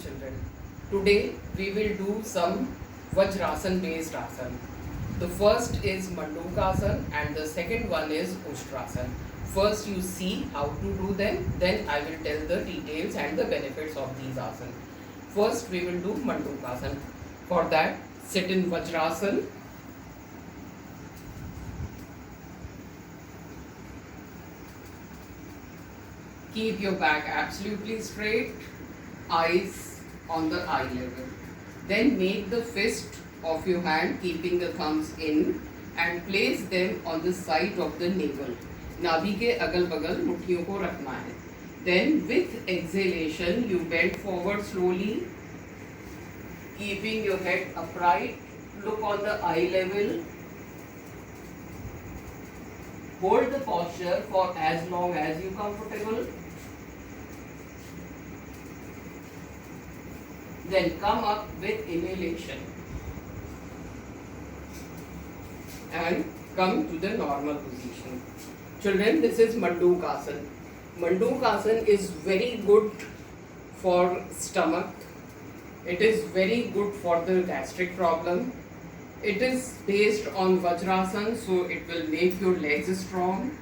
children. Today we will do some Vajrasan based asan. The first is Mandukasana and the second one is Ushtrasana. First you see how to do them, then I will tell the details and the benefits of these asanas. First we will do Mandukasana. For that, sit in Vajrasana. Keep your back absolutely straight, eyes on the eye level. Then make the fist of your hand keeping the thumbs in and place them on the side of the navel. नाभि के अगल बगल मुट्ठियों को रखना है. Then with exhalation you bend forward slowly, keeping your head upright. Look on the eye level. Hold the posture for as long as you comfortable. Then come up with inhalation and come to the normal position. Children, this is Mandukasana. Mandukasana is very good for stomach. It is very good for the gastric problem. It is based on Vajrasana, so it will make your legs strong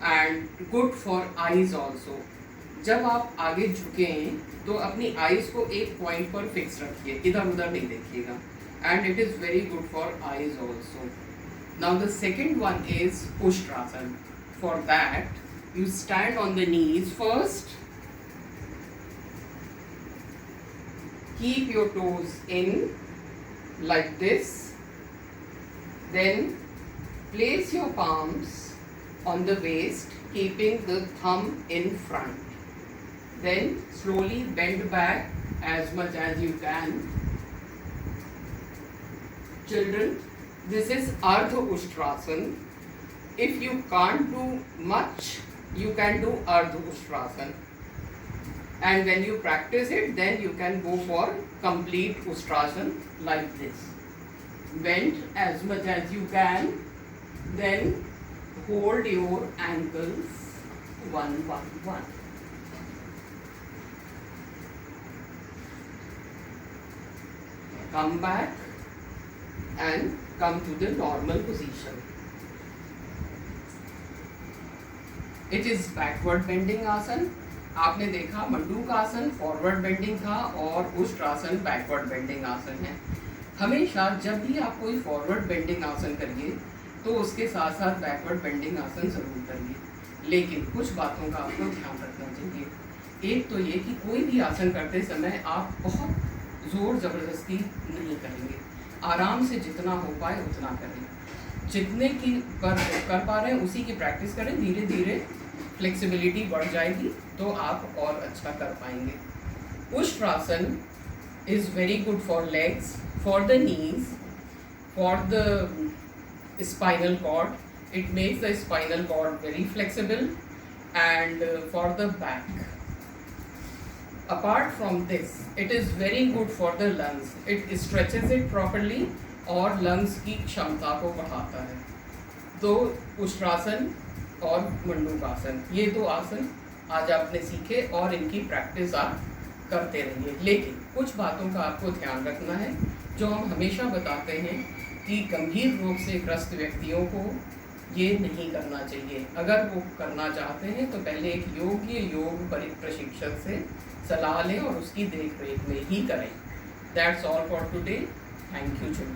and good for eyes also. जब आप आगे झुके तो अपनी eyes को एक point पर fix रखिए, इधर उधर नहीं देखिएगा. And it is very good for eyes also. Now the second one is Ushtrasana. For that, you stand on the knees first. Keep your toes in like this. Then place your palms on the waist, keeping the thumb in front. Then slowly bend back as much as you can. Children, this is Ardha Ushtrasana. If you can't do much, you can do Ardha Ushtrasana. And when you practice it, then you can go for complete Ushtrasana like this. Bend as much as you can. Then hold your ankles 1, 1, 1. Come back and come to the normal position. It is backward bending आसन. आपने देखा मंडूकासन forward bending था और Ushtrasana backward bending आसन है. हमेशा जब भी आप कोई फॉरवर्ड बेंडिंग आसन करिए तो उसके साथ साथ बैकवर्ड बेंडिंग आसन जरूर करिए. लेकिन कुछ बातों का आपको ध्यान रखना चाहिए. एक तो ये कि कोई भी आसन करते समय आप बहुत जोर जबरदस्ती नहीं करेंगे. आराम से जितना हो पाए उतना करें. जितने की पर कर पा रहे हैं उसी की प्रैक्टिस करें. धीरे धीरे फ्लेक्सिबिलिटी बढ़ जाएगी तो आप और अच्छा कर पाएंगे. Ushtrasana is very good for legs, for the knees, for the spinal cord. It makes the spinal cord very flexible and for the back. Apart from this, it is very good for the lungs. It stretches it properly और lungs की क्षमता को बढ़ाता है. तो उष्ट्रासन और मंडूकासन ये दो आसन आज आपने सीखे और इनकी प्रैक्टिस आप करते रहिए. लेकिन कुछ बातों का आपको ध्यान रखना है जो हम हमेशा बताते हैं कि गंभीर रोग से ग्रस्त व्यक्तियों को ये नहीं करना चाहिए. अगर वो करना चाहते हैं तो पहले एक योग्य योग प्रशिक्षक से सलाह लें और उसकी देख रेख में ही करें. That's all for today. Thank you children.